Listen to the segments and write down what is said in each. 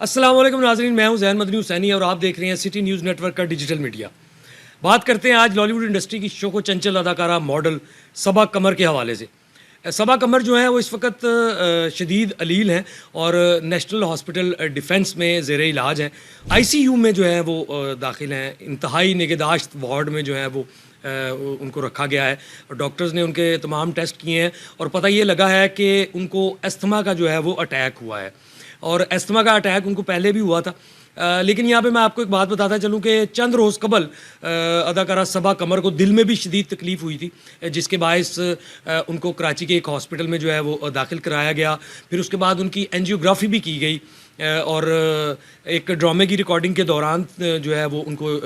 अस्सलाम वालेकुम नाज़रीन, मैं हूं ज़ैन मदनी हुसैनी और आप देख रहे हैं सिटी न्यूज़ नेटवर्क का डिजिटल मीडिया। बात करते हैं आज लॉलीवुड इंडस्ट्री की शोको चंचल अदाकारा मॉडल सबा कमर के हवाले से। सबा कमर जो है वो इस वक्त शदीद अलील हैं और नेशनल हॉस्पिटल डिफेंस में ज़ेर इलाज है। आईसीयू में जो है वो दाखिल हैं, इंतहाई निगहदाश्त वार्ड में जो है वो उनको रखा गया है और डॉक्टर्स ने उनके तमाम टेस्ट किए हैं और पता ये लगा है कि उनको अस्थमा का जो है वो अटैक हुआ है और अस्थमा का अटैक उनको पहले भी हुआ था। लेकिन यहाँ पे मैं आपको एक बात बताता चलूँ कि चंद रोज़ कबल अदाकारा सबा कमर को दिल में भी शदीद तकलीफ़ हुई थी, जिसके बायस उनको कराची के एक हॉस्पिटल में जो है वो दाखिल कराया गया। फिर उसके बाद उनकी एंजियोग्राफी भी की गई और एक ड्रामे की रिकॉर्डिंग के दौरान जो है वो उनको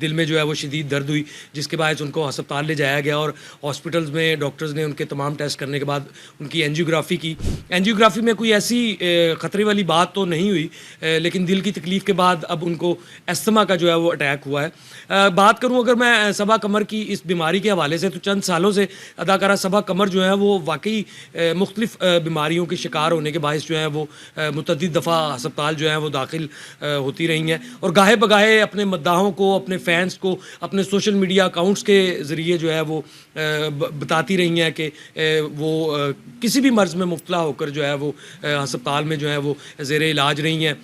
दिल में जो है वो शदीद दर्द हुई, जिसके बायस उनको अस्पताल ले जाया गया और हॉस्पिटल्स में डॉक्टर्स ने उनके तमाम टेस्ट करने के बाद उनकी एंजियोग्राफी की। एंजियोग्राफी में कोई ऐसी ख़तरे वाली बात तो नहीं हुई, लेकिन दिल की तकलीफ़ के बाद अब उनको अस्थमा का जो है वो अटैक हुआ है। बात करूँ अगर मैं सबा कमर की इस बीमारी के हवाले से, तो चंद सालों से अदाकारा सबा कमर जो है वो वाकई मुख्तलिफ़ बीमारियों के शिकार होने के बायस जो है वो मुतअद्दिद दफ़ा अस्पताल जो है वो दाखिल होती रही हैं और गाहे बगाहे अपने मद्दाहों को, अपने फैंस को, अपने सोशल मीडिया अकाउंट्स के ज़रिए जो है वो बताती रही हैं कि वो किसी भी मर्ज़ में मुब्तला होकर जो है वो अस्पताल में जो है वो ज़ेर इलाज रही हैं।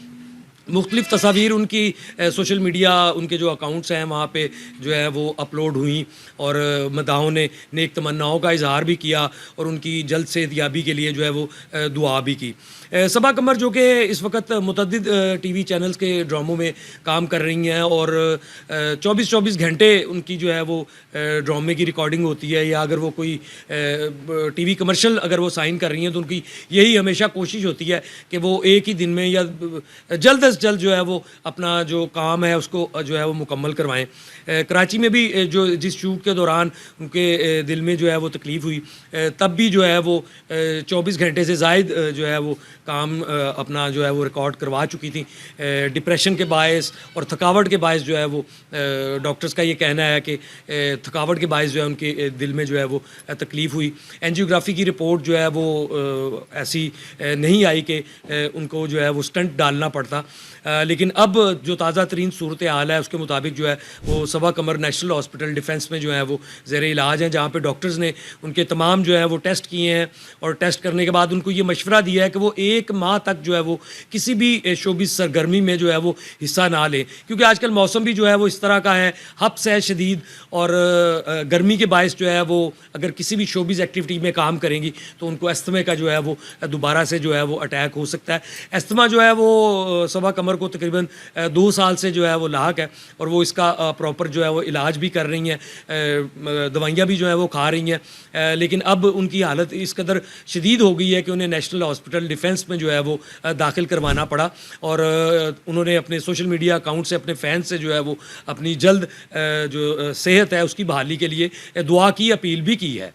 मुख्तलिफ़ तस्वीर उनकी सोशल मीडिया, उनके जो अकाउंट्स हैं वहाँ पे जो है वो अपलोड हुई और मदाहों ने नेक तमन्नाओं का इजहार भी किया और उनकी जल्द सेहतयाबी के लिए जो है वो दुआ भी की। सबा कमर जो कि इस वक्त मुतअद्दिद टीवी चैनल्स के ड्रामों में काम कर रही हैं और 24-24 घंटे उनकी जो है वो ड्रामे की रिकॉर्डिंग होती है, या अगर वो कोई टीवी कमर्शियल अगर वो साइन कर रही हैं तो उनकी यही हमेशा कोशिश होती है कि वो एक ही दिन में या जल्द अज जल्द जो है वो अपना जो काम है उसको जो है वो मुकम्मल करवाएं। कराची में भी जो जिस शूट के दौरान उनके दिल में जो है वो तकलीफ़ हुई, तब भी जो है वो 24 घंटे से ज़ायद जो है वो काम अपना जो है वो रिकॉर्ड करवा चुकी थी। डिप्रेशन के बायस और थकावट के बायस जो है वो डॉक्टर्स का ये कहना है कि थकावट के बायस जो है उनके दिल में जो है वो तकलीफ़ हुई। एंजियोग्राफी की रिपोर्ट जो है वो ऐसी नहीं आई कि उनको जो है वो स्टंट डालना पड़ता, लेकिन अब जो ताज़ा तरीन सूरत हाल है उसके मुताबिक जो है वो सबा कमर नेशनल हॉस्पिटल डिफेंस में जो है वो ज़ेर इलाज हैं, जहाँ पे डॉक्टर्स ने उनके तमाम जो है वो टेस्ट किए हैं और टेस्ट करने के बाद उनको ये मशवरा दिया है कि वो 1 माह तक जो है वो किसी भी शोबिज़ सरगर्मी में जो है वो हिस्सा ना लें, क्योंकि आजकल मौसम भी जो है वो इस तरह का है, हब्स है शदीद और गर्मी के बायस जो है वो अगर किसी भी शोबिज़ एक्टिविटी में काम करेंगी तो उनको अस्थमे का जो है वो दोबारा से जो है वो अटैक हो सकता है। अस्थमा जो है वो सबा कमर को तकरीबन 2 साल से जो है वो लाक है और वो इसका प्रॉपर जो है वो इलाज भी कर रही हैं, दवाइयाँ भी जो है वो खा रही हैं, लेकिन अब उनकी हालत इस कदर शदीद हो गई है कि उन्हें नेशनल हॉस्पिटल डिफेंस में जो है वो दाखिल करवाना पड़ा और उन्होंने अपने सोशल मीडिया अकाउंट से अपने फैंस से जो है वो अपनी जल्द जो सेहत है उसकी बहाली के लिए दुआ की अपील भी की है।